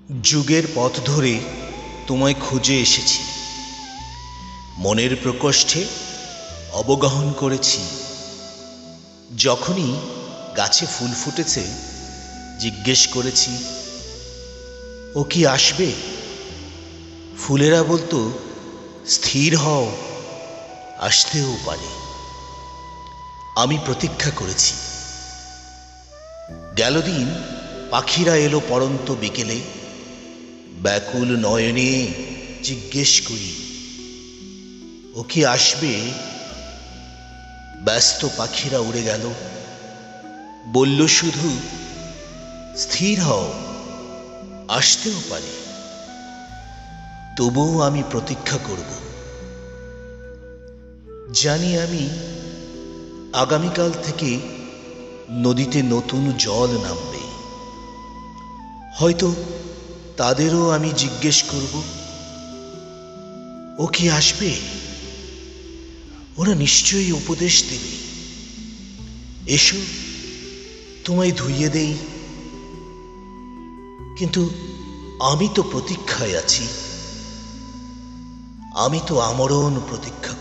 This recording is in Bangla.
যুগের পথ ধরে তোমায় খুঁজে এসেছি, মনের প্রকোষ্ঠে অবগাহন করেছি। যখনই গাছে ফুল ফুটেছে জিজ্ঞেস করেছি, ও কি আসবে? ফুলেরা বলতো, স্থির হও, আসতেও পারে। আমি প্রতীক্ষা করেছি। গেল দিন পাখিরা এলো পড়ন্ত বিকেলে, ব্যাকুল নয়নে জিজ্ঞেস করি, ও কি আসবে? ব্যস্ত পাখিরা উড়ে গেল, বলল শুধু, স্থির হও, আসতেও পারে। তবুও আমি প্রতীক্ষা করব। জানি আমি আগামীকাল থেকে নদীতে নতুন জল নামবে। হয়তো তাদেরও আমি জিজ্ঞেস করব, ও কি আসবে? ওরা নিশ্চয়ই উপদেশ দেবে, এসো তোমায় ধুইয়ে দেই। কিন্তু আমি তো প্রতীক্ষায় আছি, আমি তো আমরণ প্রতীক্ষা